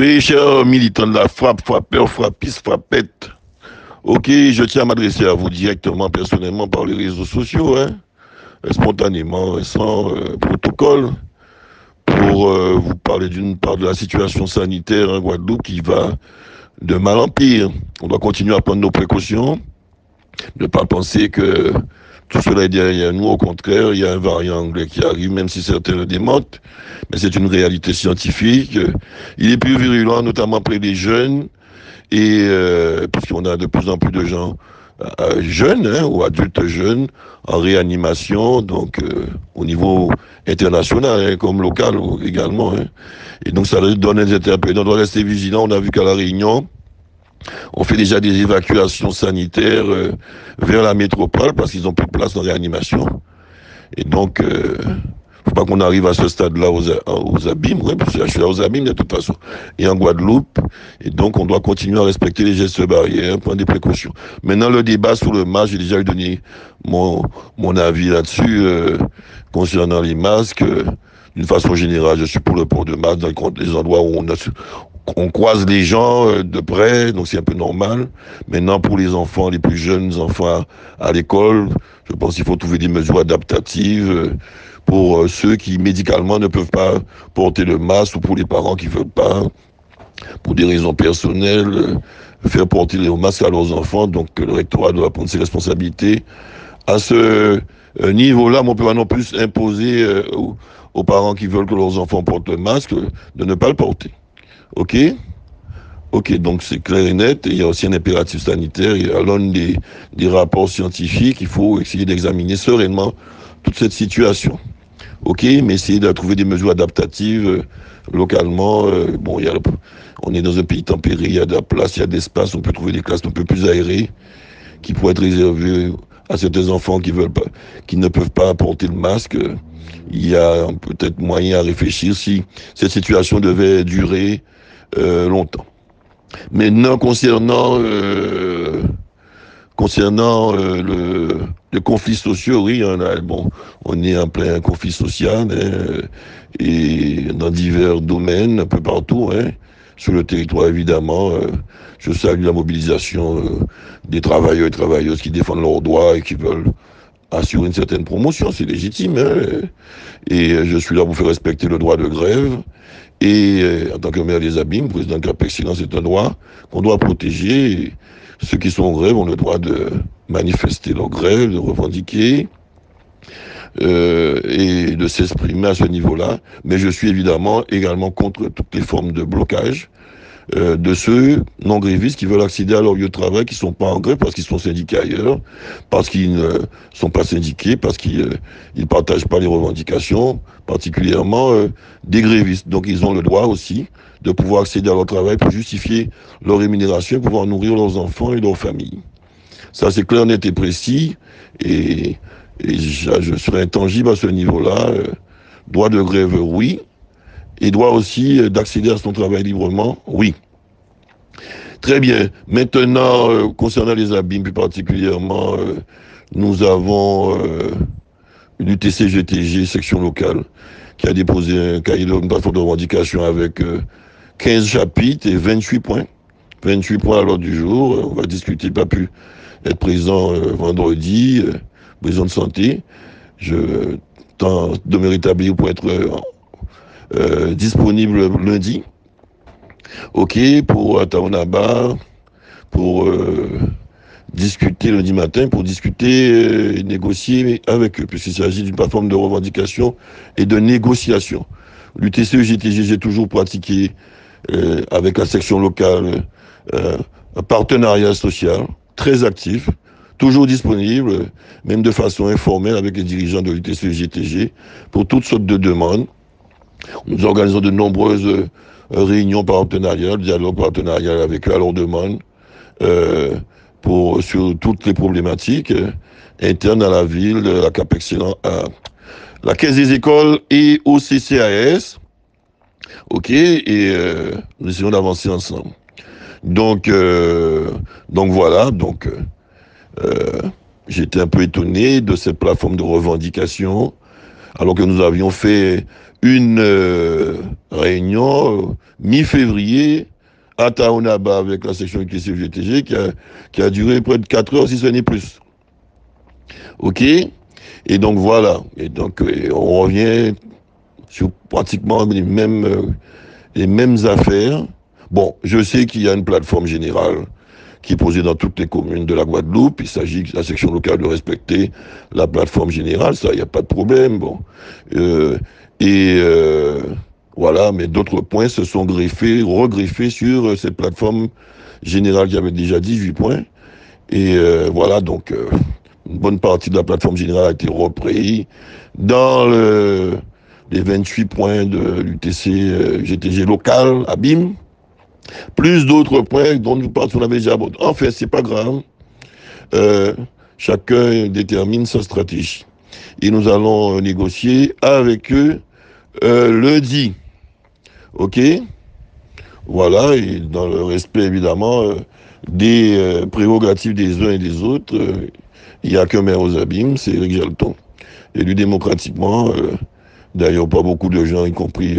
Oui, cher militant de la frappe, frappeur, frappiste, frappette. Ok, je tiens à m'adresser à vous directement, personnellement, par les réseaux sociaux, hein, spontanément, sans protocole, pour vous parler d'une part de la situation sanitaire en Guadeloupe qui va de mal en pire. On doit continuer à prendre nos précautions, ne pas penser que tout cela est derrière nous. Au contraire, il y a un variant anglais qui arrive, même si certains le démentent, mais c'est une réalité scientifique. Il est plus virulent, notamment près des jeunes, et puisqu'on a de plus en plus de gens jeunes, hein, ou adultes jeunes en réanimation, donc au niveau international, hein, comme local également, hein. Et donc ça donne des interpellations. On doit rester vigilant. On a vu qu'à La Réunion, on fait déjà des évacuations sanitaires vers la métropole parce qu'ils n'ont plus de place en réanimation. Et donc, faut pas qu'on arrive à ce stade-là aux abîmes, ouais, parce que je suis là aux abîmes de toute façon, et en Guadeloupe. Et donc, on doit continuer à respecter les gestes barrières, prendre des précautions. Maintenant, le débat sur le masque, j'ai déjà donné mon avis là-dessus, concernant les masques. D'une façon générale, je suis pour le port de masque dans les endroits où on croise les gens de près, donc c'est un peu normal. Maintenant, pour les enfants, les plus jeunes enfants à l'école, je pense qu'il faut trouver des mesures adaptatives pour ceux qui médicalement ne peuvent pas porter le masque ou pour les parents qui ne veulent pas, pour des raisons personnelles, faire porter le masque à leurs enfants. Donc le rectorat doit prendre ses responsabilités. À ce niveau-là, on ne peut pas non plus imposer aux parents qui veulent que leurs enfants portent le masque de ne pas le porter. OK? OK, donc c'est clair et net. Il y a aussi un impératif sanitaire. Et à l'aune des rapports scientifiques, il faut essayer d'examiner sereinement toute cette situation. OK, mais essayer de trouver des mesures adaptatives localement. Bon, on est dans un pays tempéré, il y a de la place, il y a de l'espace, on peut trouver des classes un peu plus aérées qui pourraient être réservées à certains enfants qui ne peuvent pas porter le masque. Il y a peut-être moyen à réfléchir si cette situation devait durer longtemps. Maintenant, concernant le conflit social, oui, on est en plein conflit social, hein, et dans divers domaines, un peu partout, hein, sur le territoire évidemment. Je salue la mobilisation des travailleurs et travailleuses qui défendent leurs droits et qui veulent assurer une certaine promotion, c'est légitime, hein, et je suis là pour faire respecter le droit de grève. Et en tant que maire des Abîmes, président de Cap Excellence, c'est un droit qu'on doit protéger. Et ceux qui sont en grève ont le droit de manifester leur grève, de revendiquer et de s'exprimer à ce niveau-là. Mais je suis évidemment également contre toutes les formes de blocage de ceux non-grévistes qui veulent accéder à leur lieu de travail, qui ne sont pas en grève parce qu'ils sont syndiqués ailleurs, parce qu'ils ne sont pas syndiqués, parce qu'ils ne partagent pas les revendications, particulièrement des grévistes. Donc ils ont le droit aussi de pouvoir accéder à leur travail pour justifier leur rémunération et pouvoir nourrir leurs enfants et leurs familles. Ça, c'est clair, net et précis, et je serai intangible à ce niveau-là. Droit de grève, oui, et droit aussi d'accéder à son travail librement, oui. Très bien. Maintenant, concernant les abîmes, plus particulièrement, nous avons l'UTC-GTG, section locale, qui a déposé un cahier de plateforme de revendication avec 15 chapitres et 28 points. 28 points à l'ordre du jour. On va discuter, pas pu être présent vendredi, besoin de santé. Je tente de me rétablir pour être disponible lundi. OK, pour Taonaba, pour discuter lundi matin, pour discuter et négocier avec eux, puisqu'il s'agit d'une plateforme de revendication et de négociation. L'UTC-GTG, j'ai toujours pratiqué avec la section locale un partenariat social très actif, toujours disponible, même de façon informelle avec les dirigeants de l'UTC-GTG pour toutes sortes de demandes. Nous organisons de nombreuses réunions partenariales, dialogues partenariales avec eux à leur demande, sur toutes les problématiques internes à la ville, à la Cap Excellent, à la Caisse des écoles et au CCAS. OK, et nous essayons d'avancer ensemble. Donc voilà, j'étais un peu étonné de cette plateforme de revendication, alors que nous avions fait une réunion mi-février à Taonaba avec la section UTC-GTG qui a duré près de 4 heures, si ce n'est plus. OK? Et donc voilà. Et donc on revient sur pratiquement les mêmes affaires. Bon, je sais qu'il y a une plateforme générale qui est posée dans toutes les communes de la Guadeloupe. Il s'agit de la section locale de respecter la plateforme générale, ça, il n'y a pas de problème. Bon. Euh, et voilà, mais d'autres points se sont regreffés sur cette plateforme générale qui avait déjà 18 points. Et voilà, donc une bonne partie de la plateforme générale a été reprise dans les 28 points de l'UTC GTG local à BIM, plus d'autres points dont nous partons déjà abordé. Enfin, c'est pas grave. Euh, Chacun détermine sa stratégie. Et nous allons négocier avec eux lundi. OK? Voilà, et dans le respect évidemment des prérogatives des uns et des autres, il n'y a qu'un maire aux abîmes, c'est Éric Jalton. Élu démocratiquement, d'ailleurs pas beaucoup de gens, y compris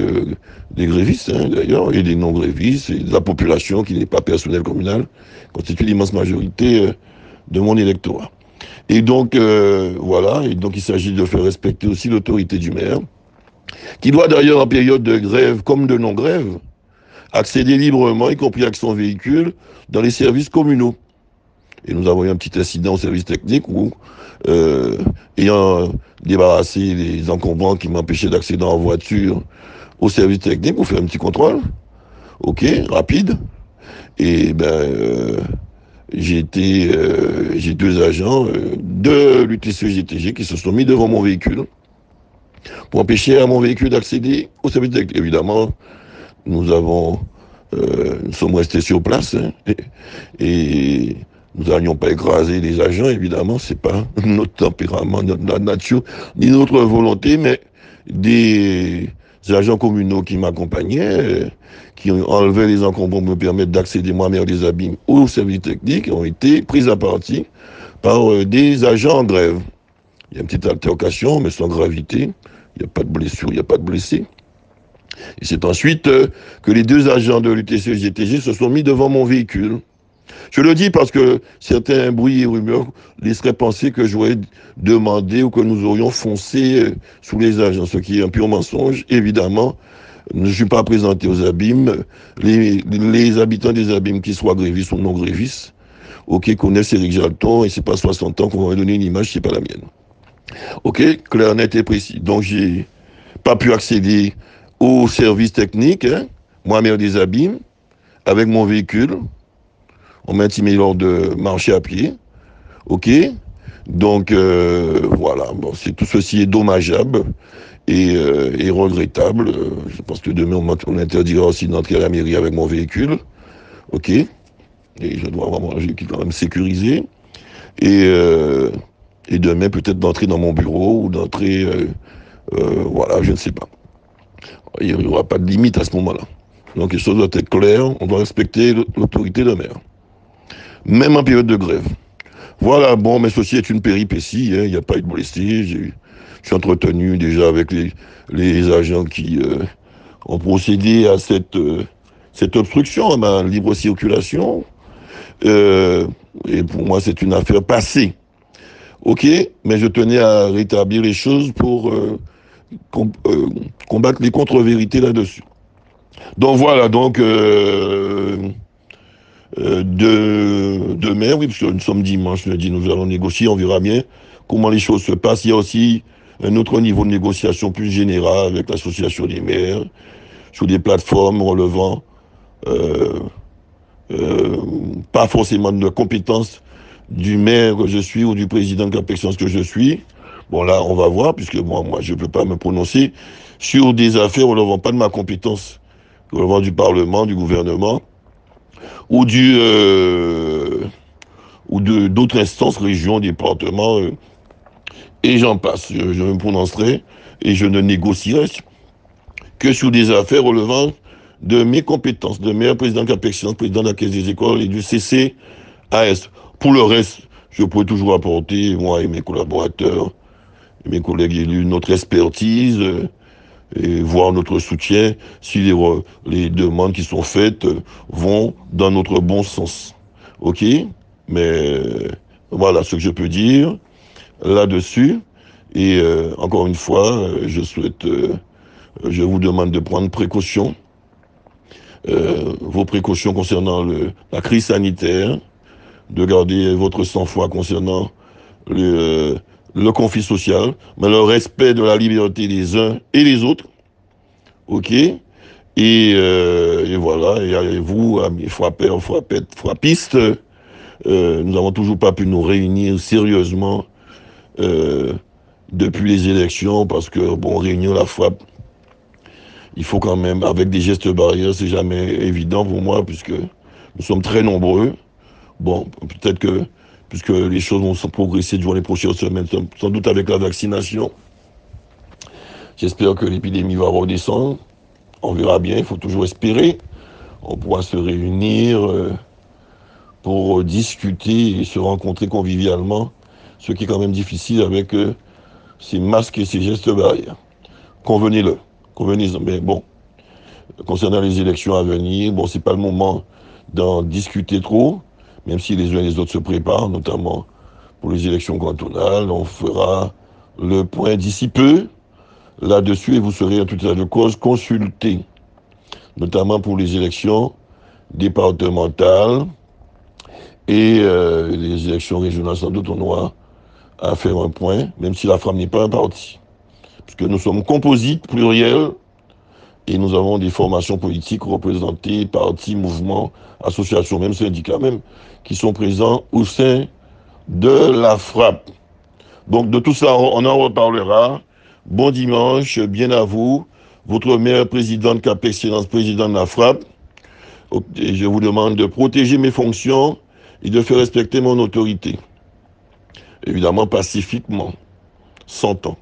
des grévistes hein, d'ailleurs, et des non-grévistes, et de la population qui n'est pas personnelle communale, constitue l'immense majorité de mon électorat. Et donc, voilà, et donc il s'agit de faire respecter aussi l'autorité du maire, qui doit d'ailleurs en période de grève comme de non-grève, accéder librement, y compris avec son véhicule, dans les services communaux. Et nous avons eu un petit incident au service technique où, ayant débarrassé les encombrants qui m'empêchaient d'accéder en voiture au service technique pour faire un petit contrôle, OK, rapide, et j'ai deux agents de l'UTC-GTG qui se sont mis devant mon véhicule pour empêcher à mon véhicule d'accéder au service technique. Évidemment, nous sommes restés sur place hein, et nous n'allions pas écraser les agents, évidemment, c'est pas notre tempérament, notre nature, ni notre volonté, mais des agents communaux qui m'accompagnaient, qui ont enlevé les encombrants pour me permettre d'accéder moi-même des abîmes au service technique, ont été pris à partie par des agents en grève. Il y a une petite altercation, mais sans gravité. Il n'y a pas de blessure, il n'y a pas de blessés. Et c'est ensuite que les deux agents de l'UTC-GTG se sont mis devant mon véhicule. Je le dis parce que certains bruits et rumeurs laisseraient penser que j'aurais demandé ou que nous aurions foncé sous les agents, ce qui est un pur mensonge. Évidemment, je ne suis pas présenté aux abîmes. Les habitants des abîmes, qu'ils soient grévistes ou non grévistes, OK, connaissent Éric Jalton et c'est pas 60 ans qu'on va donner une image, c'est pas la mienne. OK, clair, net et précis. Donc, j'ai pas pu accéder au service technique, hein, moi, maire des abîmes, avec mon véhicule. On m'a intimé lors de marcher à pied. OK? Donc, voilà. Bon, tout ceci est dommageable et regrettable. Je pense que demain, on interdira aussi d'entrer à la mairie avec mon véhicule. OK? Et je dois avoir un véhicule quand même sécurisé. Et demain, peut-être d'entrer dans mon bureau ou d'entrer. Voilà, je ne sais pas. Il n'y aura pas de limite à ce moment-là. Donc, les choses doivent être claires. On doit respecter l'autorité de maire. Même en période de grève. Voilà, bon, mais ceci est une péripétie, il n'y a pas eu de blessés. Je suis entretenu déjà avec les agents qui ont procédé à cette obstruction à ma libre circulation. Et pour moi, c'est une affaire passée. OK, mais je tenais à rétablir les choses pour combattre les contre-vérités là-dessus. Donc voilà, donc demain, oui, parce que nous sommes dimanche, lundi, nous allons négocier, on verra bien comment les choses se passent. Il y a aussi un autre niveau de négociation plus général avec l'association des maires, sur des plateformes relevant pas forcément de compétences du maire que je suis ou du président de Capexence que je suis. Bon là, on va voir, puisque moi je ne peux pas me prononcer sur des affaires relevant pas de ma compétence, relevant du Parlement, du gouvernement, ou d'autres instances, régions, départements, et j'en passe. Je me prononcerai et je ne négocierai que sur des affaires relevant de mes compétences, de maire, président de Capexence, président de la Caisse des écoles et du CCAS. Pour le reste, je pourrais toujours apporter, moi et mes collaborateurs, et mes collègues élus, notre expertise, et voir notre soutien si les demandes qui sont faites vont dans notre bon sens. OK? Mais voilà ce que je peux dire là-dessus. Et encore une fois, je vous demande de prendre précaution, vos précautions concernant la crise sanitaire, de garder votre sang-froid concernant le conflit social, mais le respect de la liberté des uns et des autres. OK? Et voilà, et vous, amis frappeurs, frappettes, frappistes, nous n'avons toujours pas pu nous réunir sérieusement euh, depuis les élections, parce que, bon, réunir la frappe, il faut quand même, avec des gestes barrières, c'est jamais évident pour moi, puisque nous sommes très nombreux. Bon, peut-être que, puisque les choses vont progresser durant les prochaines semaines, sans doute avec la vaccination, j'espère que l'épidémie va redescendre. On verra bien, il faut toujours espérer. On pourra se réunir pour discuter et se rencontrer convivialement, ce qui est quand même difficile avec ces masques et ces gestes barrières. Convenez-le, convenez-en. Mais bon, concernant les élections à venir, bon, c'est pas le moment d'en discuter trop, même si les uns et les autres se préparent, notamment pour les élections cantonales. On fera le point d'ici peu là-dessus et vous serez en tout état de cause consulté, notamment pour les élections départementales et les élections régionales. Sans doute, on aura à faire un point, même si la frappe n'est pas un parti. Parce que nous sommes composites, pluriels, et nous avons des formations politiques représentées, partis, mouvements, associations, même syndicats même, qui sont présents au sein de la frappe. Donc de tout ça, on en reparlera. Bon dimanche, bien à vous. Votre meilleur président, cap excellence président de la frappe. Et je vous demande de protéger mes fonctions et de faire respecter mon autorité. Évidemment pacifiquement, sans temps.